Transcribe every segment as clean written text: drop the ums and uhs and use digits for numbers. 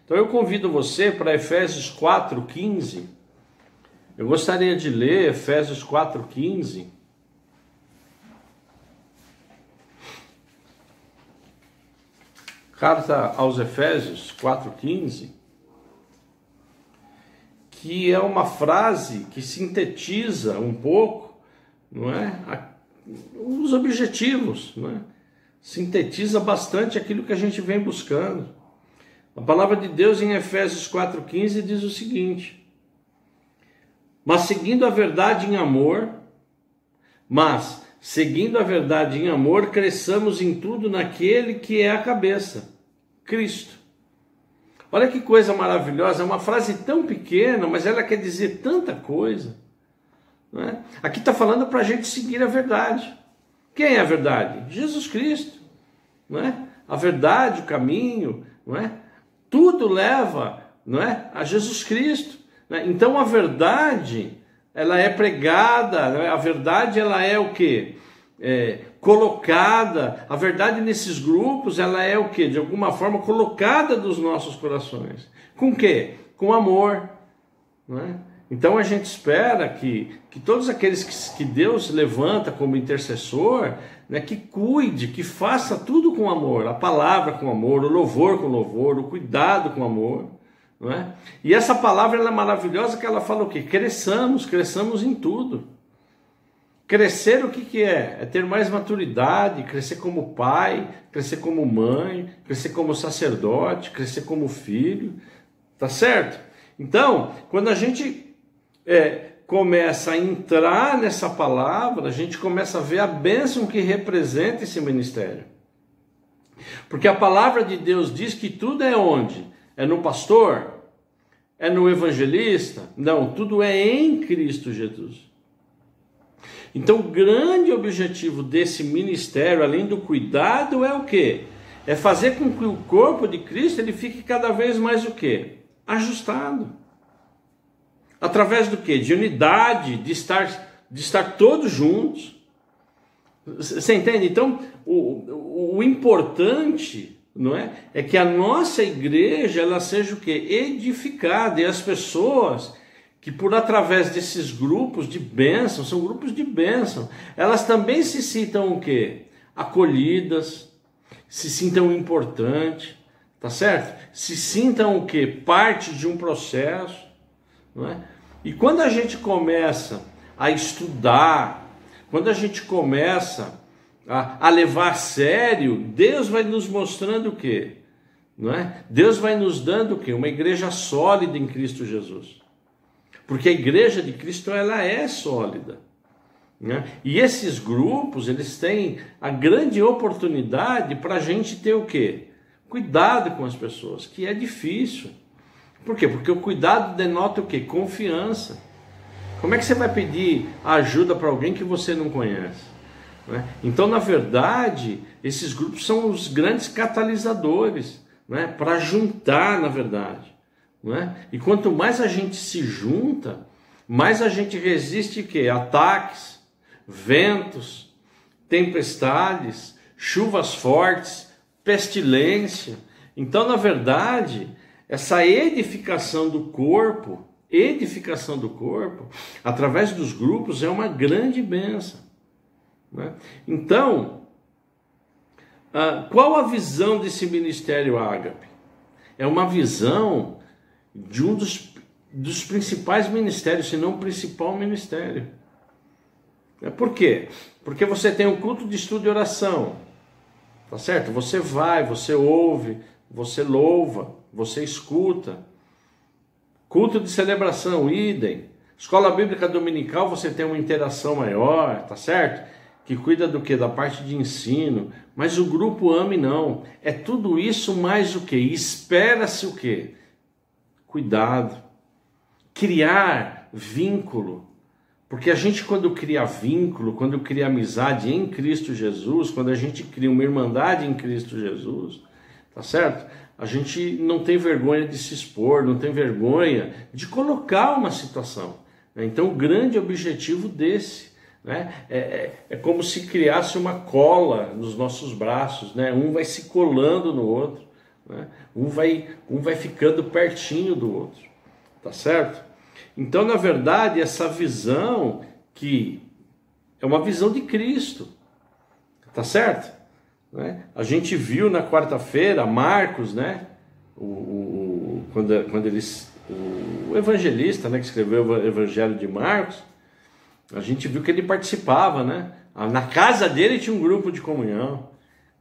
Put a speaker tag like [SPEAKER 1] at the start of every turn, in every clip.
[SPEAKER 1] Então eu convido você para Efésios 4:15. Eu gostaria de ler Efésios 4:15. Carta aos Efésios 4:15, que é uma frase que sintetiza um pouco, não é, os objetivos, não é? Sintetiza bastante aquilo que a gente vem buscando. A palavra de Deus em Efésios 4:15 diz o seguinte: mas seguindo a verdade em amor, cresçamos em tudo naquele que é a cabeça, Cristo. Olha que coisa maravilhosa, é uma frase tão pequena, mas ela quer dizer tanta coisa, não é? Aqui está falando para a gente seguir a verdade. Quem é a verdade? Jesus Cristo, não é? A verdade, o caminho, não é? Tudo leva, não é, a Jesus Cristo, né? Então a verdade, ela é pregada, não é? A verdade, ela é o quê? Colocada, a verdade nesses grupos, ela é o quê? De alguma forma colocada dos nossos corações. Com o quê? Com amor, não é? Então a gente espera que todos aqueles que Deus levanta como intercessor, né, que cuide, que faça tudo com amor, a palavra com amor, o louvor com louvor, o cuidado com amor, não é? E essa palavra ela é maravilhosa, que ela fala o quê? Cresçamos em tudo. Crescer o que é? É ter mais maturidade, crescer como pai, crescer como mãe, crescer como sacerdote, crescer como filho, tá certo? Então, quando a gente começa a entrar nessa palavra, a gente começa a ver a bênção que representa esse ministério. Porque a palavra de Deus diz que tudo é onde? É no pastor? É no evangelista? Não, tudo é em Cristo Jesus. Então o grande objetivo desse ministério, além do cuidado, é o quê? É fazer com que o corpo de Cristo ele fique cada vez mais o quê? Ajustado. Através do quê? De unidade, de estar todos juntos. Você entende? Então, o importante, não é? É que a nossa igreja, ela seja o quê? Edificada. E as pessoas que através desses grupos de bênção, são grupos de bênção, elas também se sintam o quê? Acolhidas, se sintam importantes, tá certo? Se sintam o quê? Parte de um processo. Não é? E quando a gente começa a estudar, quando a gente começa a levar a sério, Deus vai nos mostrando o quê? Não é? Deus vai nos dando o quê? Uma igreja sólida em Cristo Jesus. Porque a igreja de Cristo ela é sólida. Né? E esses grupos, eles têm a grande oportunidade para a gente ter o quê? Cuidado com as pessoas, que é difícil. Por quê? Porque o cuidado denota o quê? Confiança. Como é que você vai pedir ajuda para alguém que você não conhece? Né? Então, na verdade, esses grupos são os grandes catalisadores, né? Para juntar, na verdade. Né? E quanto mais a gente se junta, mais a gente resiste quê? Ataques, ventos, tempestades, chuvas fortes, pestilência. Então, na verdade, essa edificação do corpo, através dos grupos, é uma grande bênção. Né? Então, qual a visão desse ministério Ágape? É uma visão de um dos principais ministérios, se não o principal ministério. Por quê? Porque você tem um culto de estudo e oração, tá certo? Você vai, você ouve, você louva, você escuta. Culto de celebração, idem. Escola bíblica dominical, você tem uma interação maior, tá certo? Que cuida do quê? Da parte de ensino. Mas o grupo AME não. É tudo isso mais o quê? Espera-se o quê? Cuidado. Criar vínculo. Porque a gente, quando cria vínculo, quando cria amizade em Cristo Jesus, quando a gente cria uma irmandade em Cristo Jesus, tá certo? A gente não tem vergonha de se expor, não tem vergonha de colocar uma situação. Então, o grande objetivo desse, né, é como se criasse uma cola nos nossos braços, né? Um vai se colando no outro, né? Um vai ficando pertinho do outro, tá certo? Então, na verdade, essa visão que é uma visão de Cristo, tá certo? Né? A gente viu na quarta-feira Marcos, né? Quando o evangelista, né, que escreveu o Evangelho de Marcos, a gente viu que ele participava, né? Na casa dele tinha um grupo de comunhão,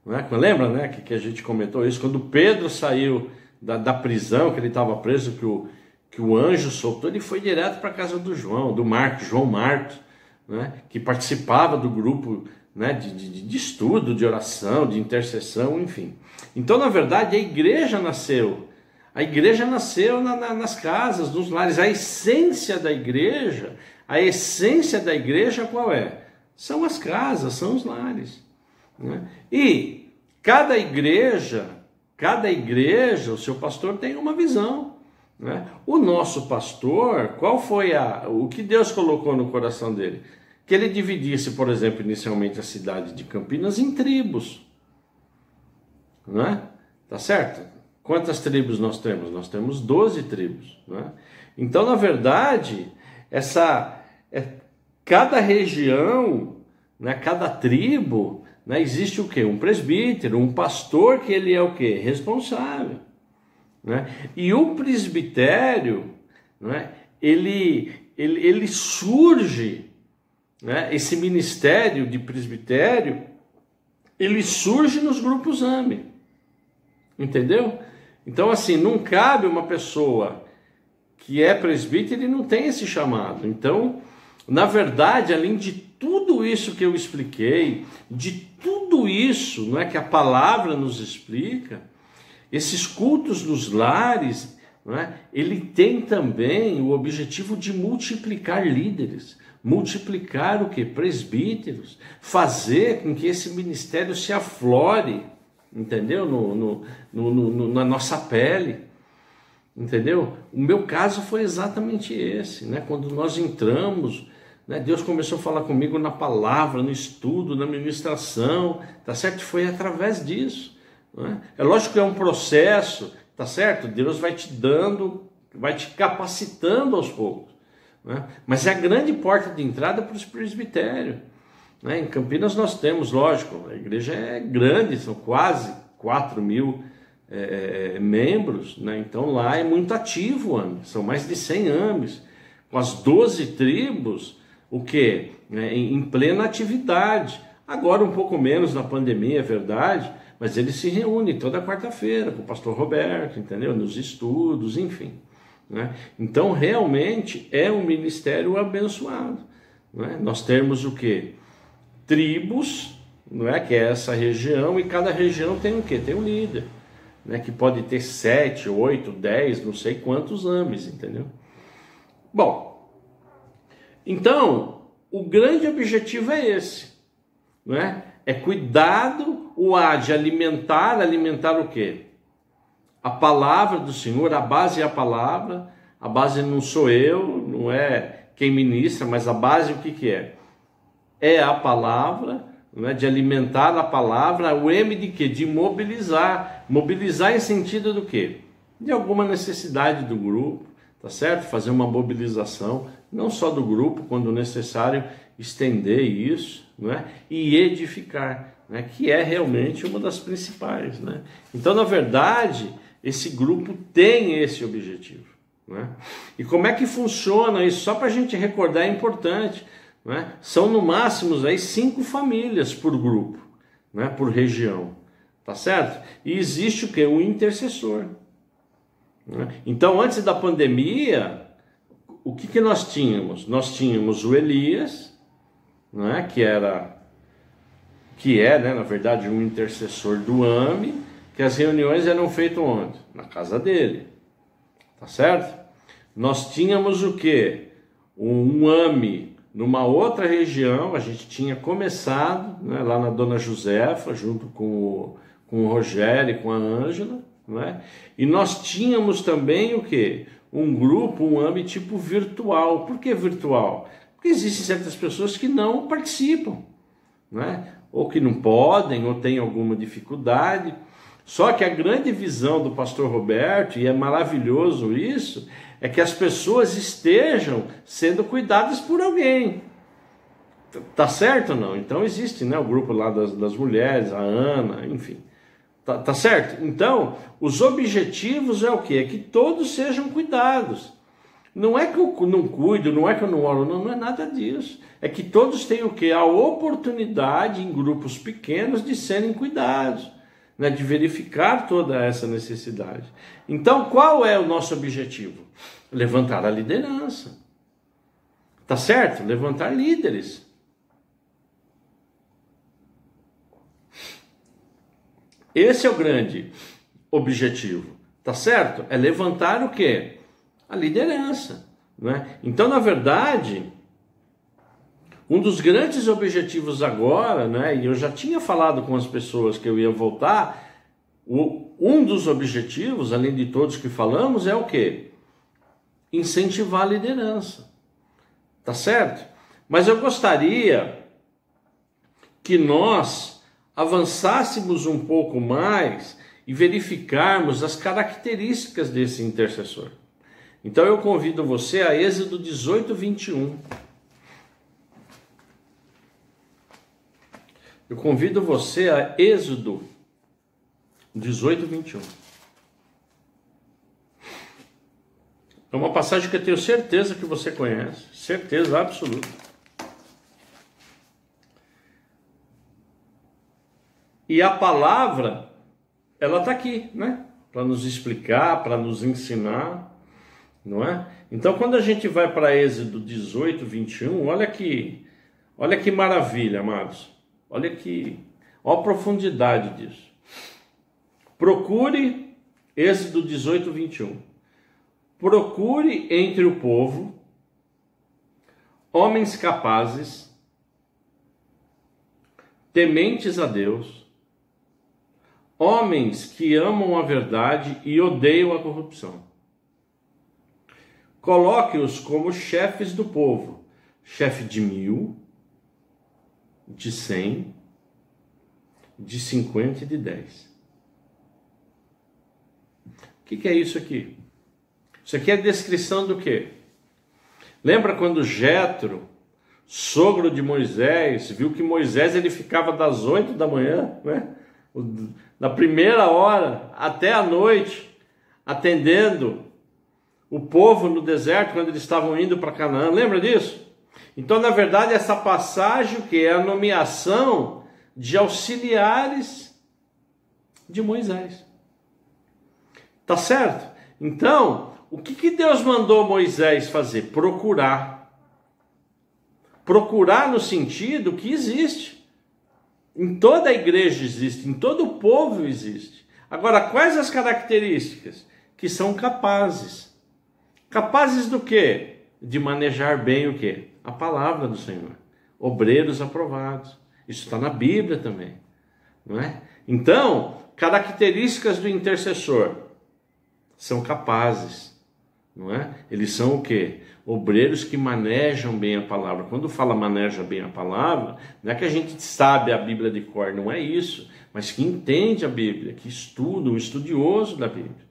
[SPEAKER 1] né? Lembra, né, que a gente comentou isso? Quando Pedro saiu da prisão, que ele estava preso, que o anjo soltou, ele foi direto para a casa do João Marcos, né, que participava do grupo, né, de estudo, de oração, de intercessão, enfim. Então, na verdade, a igreja nasceu nas casas, nos lares. A essência da igreja qual é? São as casas, são os lares, né? E cada igreja, o seu pastor tem uma visão, né? O nosso pastor, qual foi o que Deus colocou no coração dele? Que ele dividisse, por exemplo, inicialmente a cidade de Campinas em tribos, né? Tá certo? Quantas tribos nós temos? Nós temos 12 tribos, né? Então, na verdade, cada região, né, cada tribo, né, existe o quê? Um presbítero, um pastor, que ele é o quê? Responsável, né? E o presbitério, né, ele surge, né, esse ministério de presbitério, ele surge nos grupos AME, entendeu? Então, assim, não cabe uma pessoa que é presbítero e não tem esse chamado. Então, na verdade, além de tudo isso que eu expliquei, de tudo isso, não é, que a palavra nos explica, esses cultos nos lares, não é, ele tem também o objetivo de multiplicar líderes, multiplicar o que? Presbíteros, fazer com que esse ministério se aflore, entendeu? Na nossa pele, entendeu? O meu caso foi exatamente esse, né? Quando nós entramos, né, Deus começou a falar comigo na palavra, no estudo, na ministração, tá certo? Foi através disso, né? É lógico que é um processo, tá certo? Deus vai te dando, vai te capacitando aos poucos, né? Mas é a grande porta de entrada para os presbitérios, né? Em Campinas nós temos, lógico, a igreja é grande, são quase 4.000 membros, né? Então lá é muito ativo o AME, são mais de 100 AMEs, com as 12 tribos, o que? Em plena atividade. Agora um pouco menos na pandemia, é verdade, mas eles se reúnem toda quarta-feira com o pastor Roberto, entendeu? Nos estudos, enfim, né? Então realmente é um ministério abençoado, né? Nós temos o que? Tribos, não é? Que é essa região, e cada região tem o que? Tem um líder, né? Que pode ter 7, 8, 10, não sei quantos AMEs, entendeu? Bom, então o grande objetivo é esse, não é? É cuidado, de alimentar o quê? A palavra do Senhor. A base é a palavra, a base não sou eu, não é quem ministra, mas a base o que é? É a palavra, não é? De alimentar a palavra. O M de quê? De mobilizar. Mobilizar em sentido do quê? De alguma necessidade do grupo, tá certo? Fazer uma mobilização, não só do grupo, quando necessário, estender isso, não é? E edificar, né? Que é realmente uma das principais, né? Então, na verdade, esse grupo tem esse objetivo, né? E como é que funciona isso? Só para a gente recordar, é importante, né? São no máximo aí 5 famílias por grupo, né? Por região, tá certo? E existe o que? Um intercessor, né? Então, antes da pandemia, o que nós tínhamos? Nós tínhamos o Elias, né? Que é, né, na verdade, um intercessor do AME, que as reuniões eram feitas onde? Na casa dele, tá certo? Nós tínhamos o que? Um AME numa outra região. A gente tinha começado, né, lá na Dona Josefa, junto com o Rogério e com a Ângela, né? E nós tínhamos também o que? Um grupo, um AME tipo virtual. Por que virtual? Porque existem certas pessoas que não participam, né? Ou que não podem, ou têm alguma dificuldade. Só que a grande visão do pastor Roberto, e é maravilhoso isso, é que as pessoas estejam sendo cuidadas por alguém. Tá certo ou não? Então existe, né, o grupo lá das mulheres, a Ana, enfim. Tá certo? Então, os objetivos é o quê? É que todos sejam cuidados. Não é que eu não cuido, não é que eu não oro, não é nada disso. É que todos têm o quê? A oportunidade, em grupos pequenos, de serem cuidados, né? De verificar toda essa necessidade. Então, qual é o nosso objetivo? Levantar a liderança. Tá certo? Levantar líderes. Esse é o grande objetivo, tá certo? É levantar o quê? A liderança, né? Então, na verdade, um dos grandes objetivos agora, né? E eu já tinha falado com as pessoas que eu ia voltar, um dos objetivos, além de todos que falamos, é o quê? Incentivar a liderança, tá certo? Mas eu gostaria que nós avançássemos um pouco mais e verificarmos as características desse intercessor. Então eu convido você a Êxodo 18, 21. Eu convido você a Êxodo 18, 21. É uma passagem que eu tenho certeza que você conhece, certeza absoluta. E a palavra, ela está aqui, né? Para nos explicar, para nos ensinar, não é? Então, quando a gente vai para Êxodo 18, 21, olha que maravilha, amados. Olha a profundidade disso. Procure, Êxodo 18, 21. Procure entre o povo homens capazes, tementes a Deus, homens que amam a verdade e odeiam a corrupção. Coloque-os como chefes do povo, chefe de 1.000, de 100, de 50 e de 10. O que é isso aqui? Isso aqui é a descrição do quê? Lembra quando Jétro, sogro de Moisés, viu que Moisés ele ficava das 8 da manhã, né? Na primeira hora até a noite, atendendo o povo no deserto quando eles estavam indo para Canaã. Lembra disso? Então, na verdade, essa passagem que é a nomeação de auxiliares de Moisés. Tá certo? Então, o que Deus mandou Moisés fazer? Procurar. Procurar no sentido que existe. Em toda a igreja existe, em todo o povo existe. Agora, quais as características? Que são capazes. Capazes do quê? De manejar bem o quê? A palavra do Senhor. Obreiros aprovados. Isso está na Bíblia também, não é? Então, características do intercessor. São capazes, não é? Eles são o quê? Obreiros que manejam bem a palavra. Quando fala maneja bem a palavra, não é que a gente sabe a Bíblia de cor, não é isso, mas que entende a Bíblia, que estuda, um estudioso da Bíblia.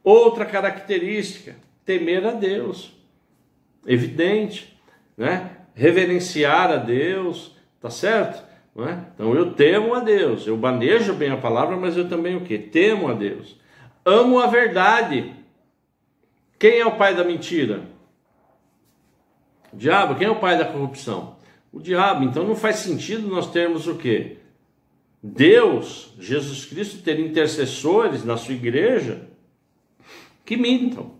[SPEAKER 1] Outra característica, temer a Deus. Evidente, né? Reverenciar a Deus, tá certo? Não é? Então eu temo a Deus, eu manejo bem a palavra, mas eu também o quê? Temo a Deus. Amo a verdade. Quem é o pai da mentira? O diabo. Quem é o pai da corrupção? O diabo. Então não faz sentido nós termos o quê? Deus, Jesus Cristo, ter intercessores na sua igreja que mintam,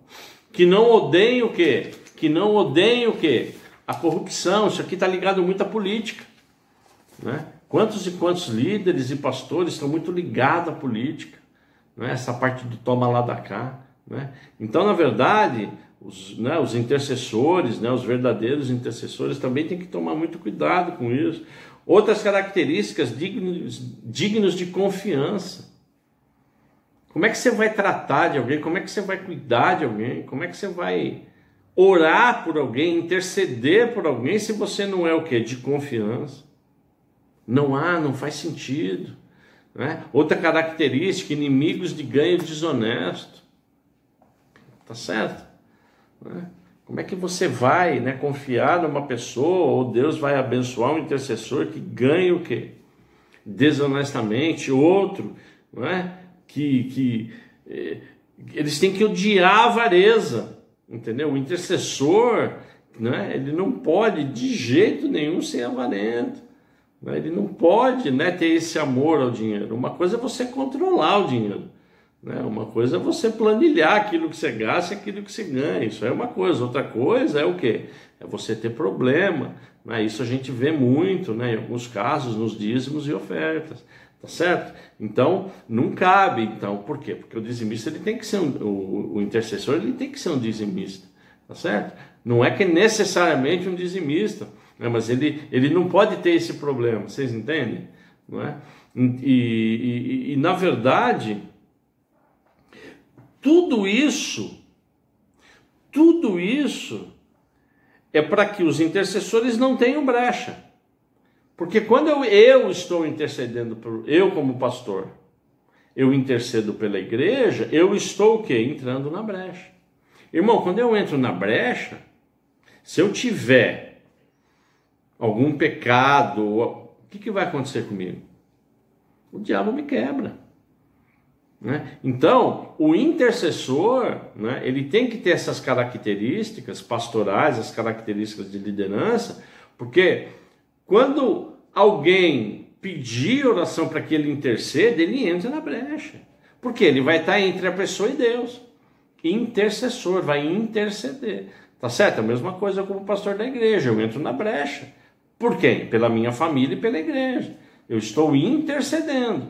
[SPEAKER 1] que não odeiem o quê? Que não odeiem o quê? A corrupção. Isso aqui está ligado muito à política, né? Quantos e quantos líderes e pastores estão muito ligados à política, né? Essa parte do toma lá da cá, né? Então, na verdade, os intercessores, né, os verdadeiros intercessores também têm que tomar muito cuidado com isso. Outras características dignos de confiança. Como é que você vai tratar de alguém? Como é que você vai cuidar de alguém? Como é que você vai orar por alguém, interceder por alguém, se você não é o quê? De confiança. Não faz sentido. né? Outra característica, inimigos de ganho desonesto. Tá certo? Né? Como é que você vai, né, confiar numa pessoa, ou Deus vai abençoar um intercessor que ganha o quê? Desonestamente, outro, não é? Eles têm que odiar a avareza, entendeu? O intercessor, né, ele não pode de jeito nenhum ser avarento, né? Ele não pode, né, ter esse amor ao dinheiro. Uma coisa é você controlar o dinheiro, né? Uma coisa é você planilhar aquilo que você gasta e aquilo que você ganha. Isso é uma coisa. Outra coisa é o quê? É você ter problema, né? Isso a gente vê muito, né, em alguns casos, nos dízimos e ofertas. Tá certo? Então, não cabe. Então, por quê? Porque o dizimista, ele tem que ser o intercessor, ele tem que ser um dizimista. Tá certo? Não é que é necessariamente um dizimista, né? Mas ele não pode ter esse problema. Vocês entendem? Não é? E na verdade, tudo isso é para que os intercessores não tenham brecha. Porque quando eu estou intercedendo, eu como pastor, eu intercedo pela igreja, eu estou o quê? Entrando na brecha. Irmão, quando eu entro na brecha, se eu tiver algum pecado, o que vai acontecer comigo? O diabo me quebra. Né? Então, o intercessor, né, ele tem que ter essas características pastorais, as características de liderança, porque quando alguém pedir oração para que ele interceda, ele entra na brecha. Porque ele vai estar entre a pessoa e Deus. Intercessor, vai interceder. Tá certo? A mesma coisa como pastor da igreja. Eu entro na brecha. Por quem? Pela minha família e pela igreja. Eu estou intercedendo.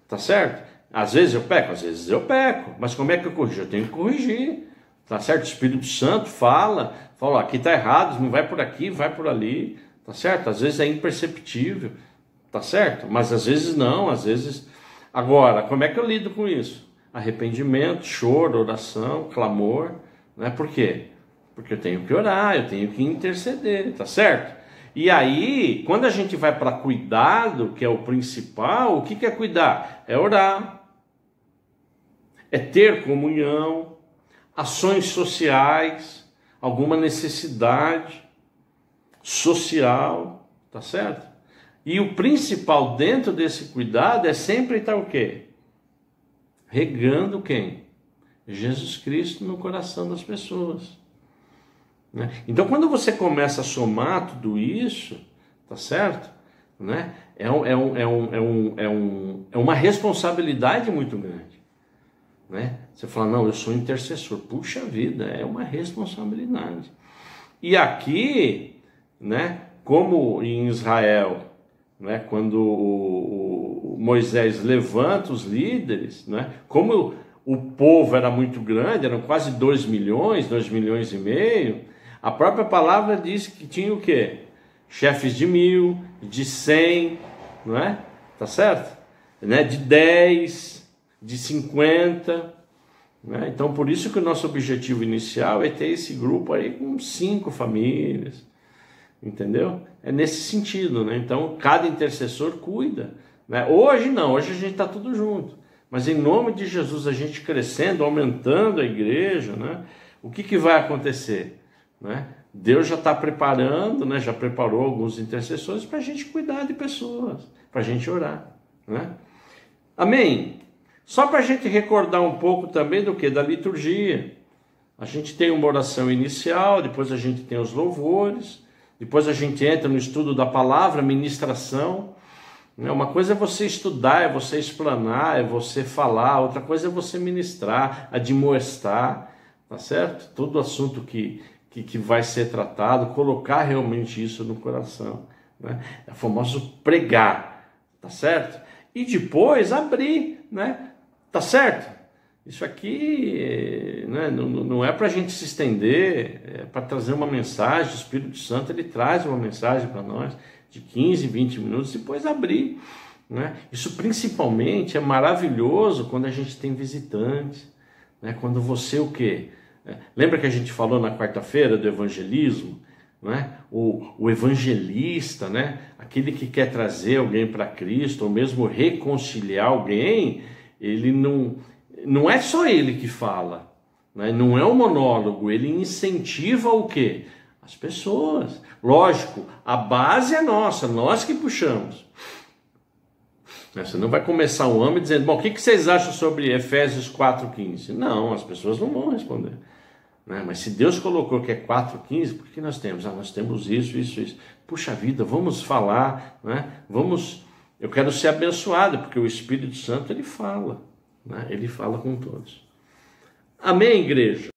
[SPEAKER 1] Tá certo? Às vezes eu peco. Mas como é que eu corrijo? Eu tenho que corrigir. Tá certo? O Espírito Santo fala, aqui está errado, não vai por aqui, vai por ali. Tá certo? Às vezes é imperceptível, tá certo? Mas às vezes não, às vezes... Agora, como é que eu lido com isso? Arrependimento, choro, oração, clamor, né? Por quê? Porque eu tenho que orar, eu tenho que interceder, tá certo? E aí, quando a gente vai para cuidado, que é o principal, o que é cuidar? É orar, é ter comunhão, ações sociais, alguma necessidade social, tá certo? E o principal dentro desse cuidado é sempre estar o quê? Regando quem? Jesus Cristo no coração das pessoas. Né? Então, quando você começa a somar tudo isso, tá certo? Né? É uma responsabilidade muito grande. Né? Você fala, não, eu sou intercessor. Puxa vida, é uma responsabilidade. E aqui, né, como em Israel, né, quando o Moisés levanta os líderes, né, como o povo era muito grande, eram quase 2 milhões e meio, a própria palavra diz que tinha o quê? Chefes de 1.000, de 100, não é? Tá certo? Né, de 10, de 50... Né? Então, por isso que o nosso objetivo inicial é ter esse grupo aí com 5 famílias, entendeu? É nesse sentido, né? Então, cada intercessor cuida, né? Hoje não, hoje a gente está tudo junto, mas em nome de Jesus, a gente crescendo, aumentando a igreja, né? O que vai acontecer? Né? Deus já está preparando, né? Já preparou alguns intercessores para a gente cuidar de pessoas, para a gente orar, né? Amém? Só para a gente recordar um pouco também do que? Da liturgia. A gente tem uma oração inicial, depois a gente tem os louvores, depois a gente entra no estudo da palavra, ministração. Uma coisa é você estudar, é você explanar, é você falar, outra coisa é você ministrar, admoestar, tá certo? Todo assunto que vai ser tratado, colocar realmente isso no coração. Né? É o famoso pregar, tá certo? E depois abrir, né? Tá certo? Isso aqui, né, não é para a gente se estender, é para trazer uma mensagem. O Espírito Santo, ele traz uma mensagem para nós de 15, 20 minutos, depois abrir. Né? Isso principalmente é maravilhoso quando a gente tem visitantes. Né? Quando você o quê? Lembra que a gente falou na quarta-feira do evangelismo? né? O evangelista, né? Aquele que quer trazer alguém para Cristo, ou mesmo reconciliar alguém, ele não é só ele que fala, né? Não é um monólogo, ele incentiva o quê? As pessoas. Lógico, a base é nossa, nós que puxamos. Você não vai começar um ano dizendo, bom, o que vocês acham sobre Efésios 4,15? Não, as pessoas não vão responder. Mas se Deus colocou que é 4,15, por que nós temos? Nós temos isso. Puxa vida, vamos falar, né? Eu quero ser abençoado, porque o Espírito Santo, ele fala, né? Ele fala com todos. Amém, igreja?